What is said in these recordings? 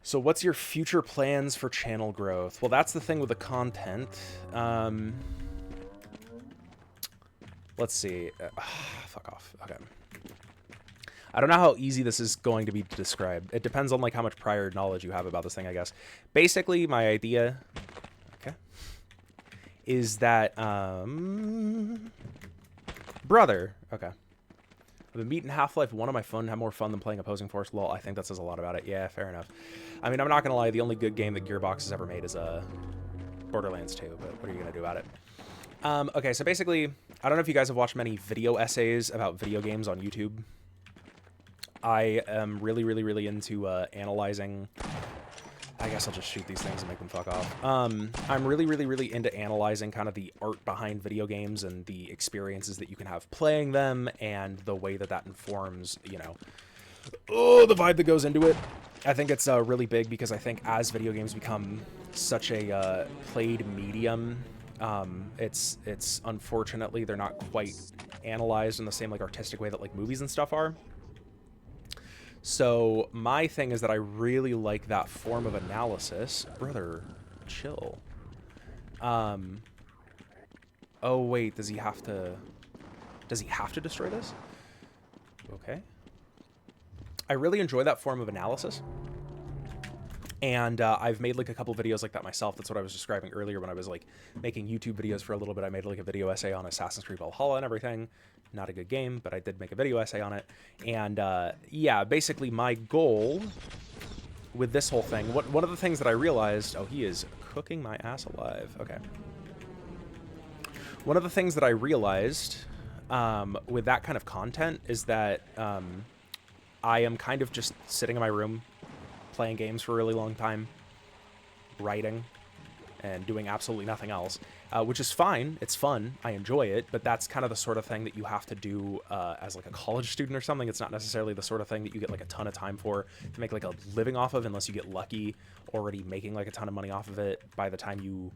So what's your future plans for channel growth? Well, that's the thing with the content. Let's see. Fuck off. Okay. I don't know how easy this is going to be to describe. It depends on like how much prior knowledge you have about this thing, I guess. Basically, my idea, okay, is that brother. Okay. I've been beating Half-Life 1 on my phone, have more fun than playing Opposing Force. Lol, I think that says a lot about it. Yeah, fair enough. I mean, I'm not gonna lie, the only good game that Gearbox has ever made is Borderlands 2, but what are you gonna do about it? Okay, so basically, I don't know if you guys have watched many video essays about video games on YouTube. I am really into analyzing... I guess I'll just shoot these things and make them fuck off. I'm really into analyzing kind of the art behind video games and the experiences that you can have playing them and the way that that informs, you know, the vibe that goes into it. I think it's really big because I think as video games become such a played medium, it's unfortunately they're not quite analyzed in the same like artistic way that like movies and stuff are. So my thing is that I really like that form of analysis. Brother, chill. Oh wait, does he have to destroy this? Okay. I really enjoy that form of analysis. And I've made like a couple videos like that myself. That's what I was describing earlier when I was like making YouTube videos for a little bit. I made like a video essay on Assassin's Creed Valhalla and everything. Not a good game, but I did make a video essay on it. And yeah, basically my goal with this whole thing, one of the things that I realized, oh, he is cooking my ass alive. Okay. One of the things that I realized with that kind of content is that I am kind of just sitting in my room playing games for a really long time, writing, and doing absolutely nothing else, which is fine. It's fun. I enjoy it, but that's kind of the sort of thing that you have to do as like a college student or something. It's not necessarily the sort of thing that you get like a ton of time for to make like a living off of unless you get lucky already making like a ton of money off of it by the time you,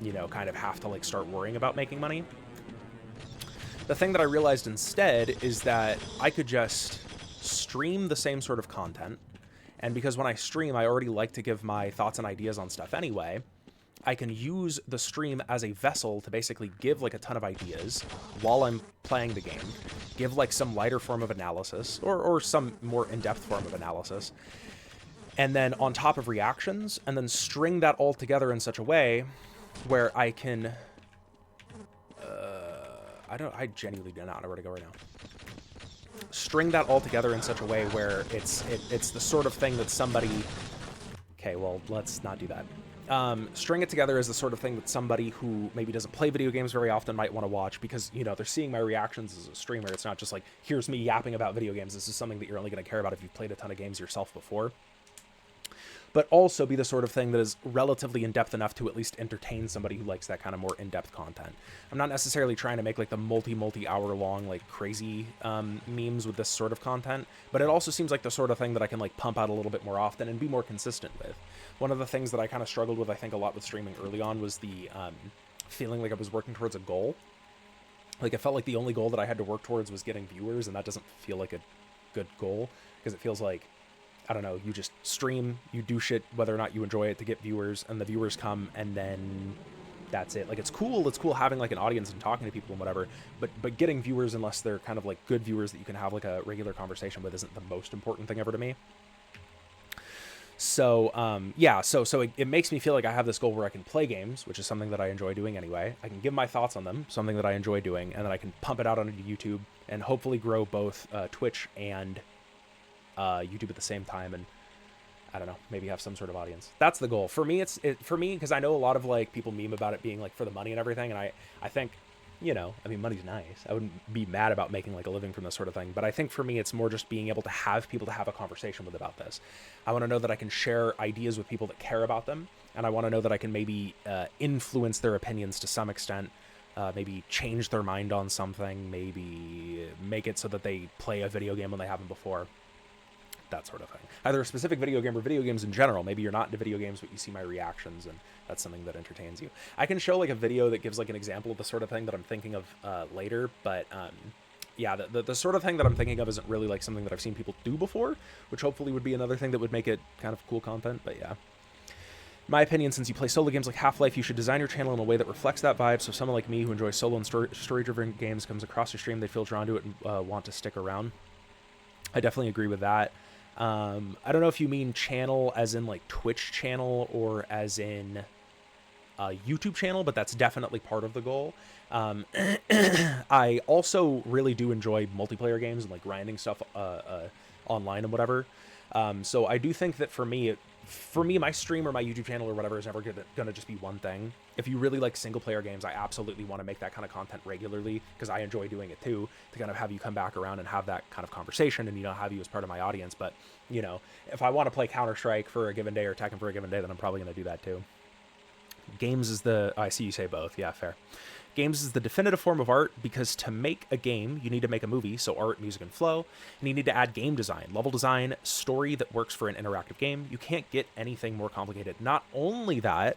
you know, kind of have to like start worrying about making money. The thing that I realized instead is that I could just stream the same sort of content. And because when I stream, I already like to give my thoughts and ideas on stuff anyway, I can use the stream as a vessel to basically give like a ton of ideas while I'm playing the game, give like some lighter form of analysis or some more in-depth form of analysis, and then on top of reactions, and then string that all together in such a way where I can... I genuinely do not know where to go right now. String that all together in such a way where it's the sort of thing that somebody... Okay, well, let's not do that. String it together as the sort of thing that somebody who maybe doesn't play video games very often might want to watch because, you know, they're seeing my reactions as a streamer. It's not just like, here's me yapping about video games. This is something that you're only going to care about if you've played a ton of games yourself before. But also be the sort of thing that is relatively in-depth enough to at least entertain somebody who likes that kind of more in-depth content. I'm not necessarily trying to make like the multi-hour long like crazy memes with this sort of content, but it also seems like the sort of thing that I can like pump out a little bit more often and be more consistent with. One of the things that I kind of struggled with, I think, a lot with streaming early on was the feeling like I was working towards a goal. Like, it felt like the only goal that I had to work towards was getting viewers, and that doesn't feel like a good goal, because it feels like, I don't know, you just stream, you do shit whether or not you enjoy it to get viewers, and the viewers come, and then that's it. Like, it's cool having, like, an audience and talking to people and whatever, but getting viewers, unless they're kind of, like, good viewers that you can have, like, a regular conversation with, isn't the most important thing ever to me. So, yeah, so it makes me feel like I have this goal where I can play games, which is something that I enjoy doing anyway. I can give my thoughts on them, something that I enjoy doing, and then I can pump it out onto YouTube and hopefully grow both Twitch and YouTube at the same time, and I don't know, maybe have some sort of audience. That's the goal. For me, for me, because I know a lot of like people meme about it being like for the money and everything, and I think, you know, I mean, money's nice. I wouldn't be mad about making like a living from this sort of thing, but I think for me, it's more just being able to have people to have a conversation with about this. I want to know that I can share ideas with people that care about them, and I want to know that I can maybe influence their opinions to some extent, maybe change their mind on something, maybe make it so that they play a video game when they haven't before. That sort of thing. Either a specific video game or video games in general. Maybe you're not into video games, but you see my reactions, and that's something that entertains you. I can show like a video that gives like an example of the sort of thing that I'm thinking of later, but yeah, the sort of thing that I'm thinking of isn't really like something that I've seen people do before, which hopefully would be another thing that would make it kind of cool content. But yeah. In my opinion, since you play solo games like Half-Life, you should design your channel in a way that reflects that vibe, so someone like me who enjoys solo and story-driven games comes across your stream, they feel drawn to it and want to stick around. I definitely agree with that. I don't know if you mean channel as in like Twitch channel or as in YouTube channel, but that's definitely part of the goal. I also really do enjoy multiplayer games and like grinding stuff online and whatever. So I do think that for me, my stream or my YouTube channel or whatever is never gonna just be one thing. If you really like single player games, I absolutely want to make that kind of content regularly because I enjoy doing it too, to kind of have you come back around and have that kind of conversation and, you know, have you as part of my audience. But, you know, if I want to play Counter-Strike for a given day or Tekken for a given day, then I'm probably going to do that too. Games is I see you say both. Yeah, fair. Games is the definitive form of art because to make a game, you need to make a movie, so art, music, and flow, and you need to add game design, level design, story that works for an interactive game. You can't get anything more complicated. Not only that,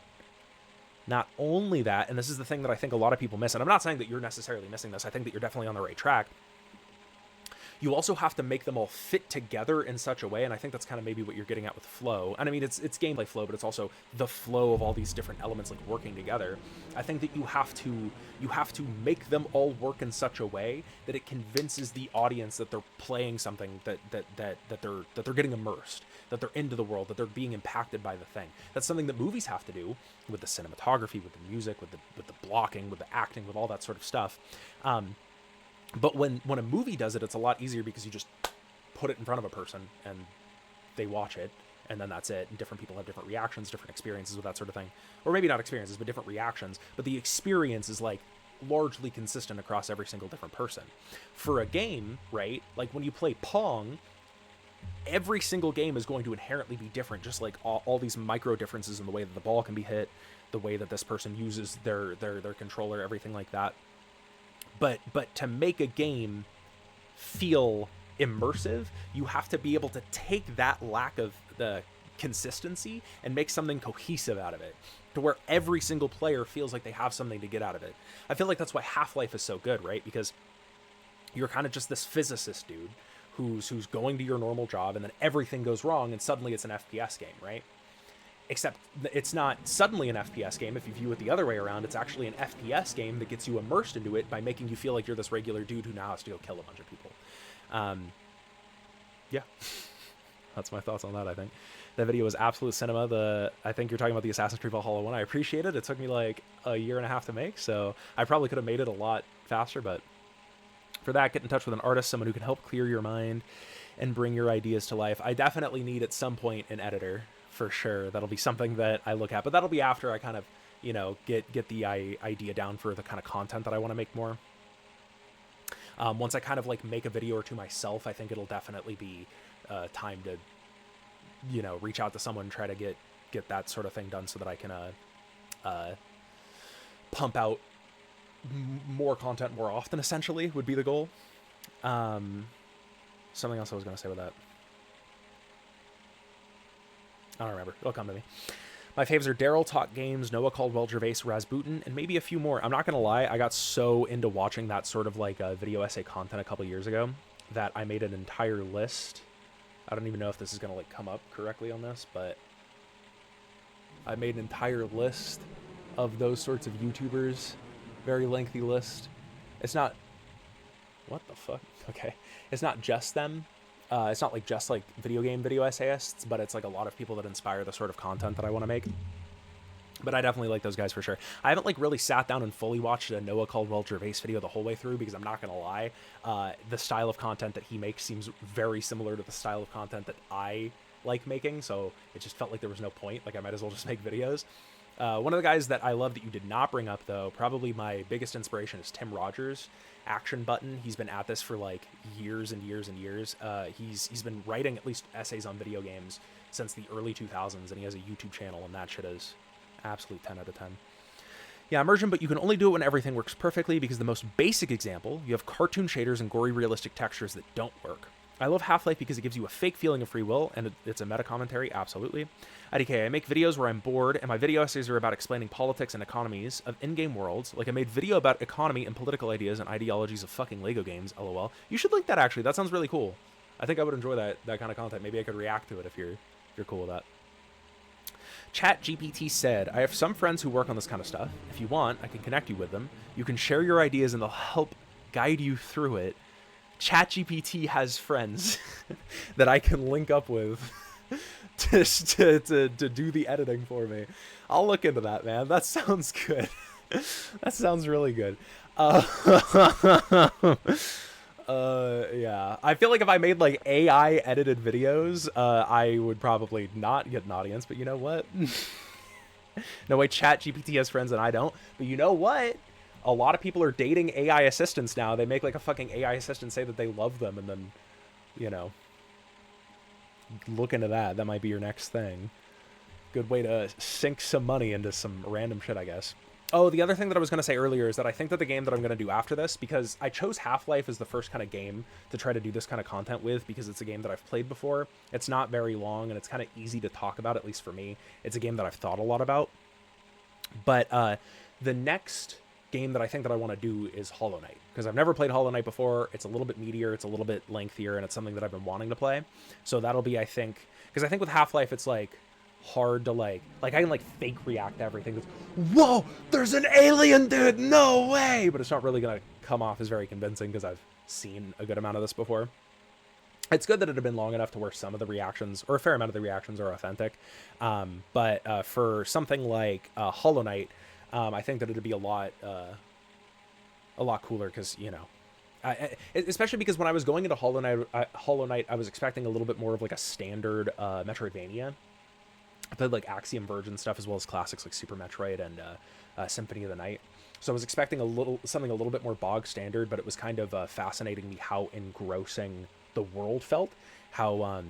and this is the thing that I think a lot of people miss, and I'm not saying that you're necessarily missing this, I think that you're definitely on the right track. You also have to make them all fit together in such a way, and I think that's kind of maybe what you're getting at with flow. And I mean, it's gameplay flow, but it's also the flow of all these different elements like working together. I think that you have to make them all work in such a way that it convinces the audience that they're playing something that they're getting immersed, that they're into the world, that they're being impacted by the thing. That's something that movies have to do with the cinematography, with the music, with the blocking, with the acting, with all that sort of stuff. But when a movie does it, it's a lot easier because you just put it in front of a person and they watch it, and then that's it. And different people have different reactions, different experiences with that sort of thing. Or maybe not experiences, but different reactions. But the experience is like largely consistent across every single different person. For a game, right, like when you play Pong, every single game is going to inherently be different, just like all these micro differences in the way that the ball can be hit, the way that this person uses their controller, everything like that. But to make a game feel immersive, you have to be able to take that lack of the consistency and make something cohesive out of it, to where every single player feels like they have something to get out of it. I feel like that's why Half-Life is so good, right? Because you're kind of just this physicist dude who's going to your normal job, and then everything goes wrong, and suddenly it's an FPS game, right? Except it's not suddenly an FPS game. If you view it the other way around, it's actually an FPS game that gets you immersed into it by making you feel like you're this regular dude who now has to go kill a bunch of people. Yeah, that's my thoughts on that. I think that video was absolute cinema. I think you're talking about the Assassin's Creed Valhalla one. I appreciate it. It took me like a year and a half to make, so I probably could have made it a lot faster. But for that, get in touch with an artist, someone who can help clear your mind and bring your ideas to life. I definitely need at some point an editor. For sure, that'll be something that I look at, but that'll be after I kind of, you know, get the idea down for the kind of content that I want to make more. Once I kind of like make a video or two myself, I think it'll definitely be time to, you know, reach out to someone and try to get that sort of thing done so that I can pump out more content more often, essentially, would be the goal. Something else I was going to say with that. I don't remember. It'll come to me. My faves are Daryl, Talk Games, Noah Caldwell, Gervais, Rasputin, and maybe a few more. I'm not going to lie. I got so into watching that sort of like video essay content a couple years ago that I made an entire list. I don't even know if this is going to like come up correctly on this, but I made an entire list of those sorts of YouTubers. Very lengthy list. It's not... What the fuck? Okay. It's not just them. It's not like just like video essayists, but it's like a lot of people that inspire the sort of content that I want to make. But I definitely like those guys for sure. I haven't like really sat down and fully watched a Noah Caldwell Gervais video the whole way through because I'm not going to lie. The style of content that he makes seems very similar to the style of content that I like making. So it just felt like there was no point. Like I might as well just make videos. One of the guys that I love that you did not bring up though, probably my biggest inspiration is Tim Rogers. Action Button. He's been at this for like years and years and years. He's been writing at least essays on video games since the early 2000s, and he has a YouTube channel, and that shit is absolute 10 out of 10. Yeah, immersion, but you can only do it when everything works perfectly because the most basic example, you have cartoon shaders and gory realistic textures that don't work. I love Half-Life because it gives you a fake feeling of free will, and it's a meta commentary, absolutely. IDK, I make videos where I'm bored, and my video essays are about explaining politics and economies of in-game worlds. Like, I made video about economy and political ideas and ideologies of fucking Lego games, lol. You should link that, actually. That sounds really cool. I think I would enjoy that kind of content. Maybe I could react to it if you're cool with that. ChatGPT said, I have some friends who work on this kind of stuff. If you want, I can connect you with them. You can share your ideas, and they'll help guide you through it. ChatGPT has friends that I can link up with to do the editing for me. I'll look into that, man. That sounds good. That sounds really good. Yeah. I feel like if I made like AI edited videos, I would probably not get an audience, but you know what? No way, ChatGPT has friends and I don't. But you know what? A lot of people are dating AI assistants now. They make like a fucking AI assistant say that they love them, and then, you know, look into that. That might be your next thing. Good way to sink some money into some random shit, I guess. Oh, the other thing that I was going to say earlier is that I think that the game that I'm going to do after this, because I chose Half-Life as the first kind of game to try to do this kind of content with, because it's a game that I've played before. It's not very long, and it's kind of easy to talk about, at least for me. It's a game that I've thought a lot about. But the next game that I think that I want to do is Hollow Knight, because I've never played Hollow Knight before. It's a little bit meatier, it's a little bit lengthier, and it's something that I've been wanting to play. So that'll be, I think, because I think with Half-Life it's like hard to like I can like fake react to everything. That's, whoa, there's an alien, dude, no way, but it's not really gonna come off as very convincing because I've seen a good amount of this before. It's good that it had been long enough to where some of the reactions, or a fair amount of the reactions, are authentic. But for something like Hollow Knight, I think that it'd be a lot cooler because, you know, especially because when I was going into Hollow Knight, I was expecting a little bit more of like a standard Metroidvania. I played like Axiom Verge and stuff, as well as classics like Super Metroid and Symphony of the Night. So I was expecting something a little bit more bog standard, but it was kind of fascinating me how engrossing the world felt, how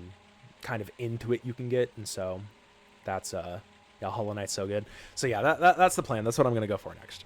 kind of into it you can get, and so that's yeah, Hollow Knight's so good. So yeah, that's the plan. That's what I'm gonna go for next.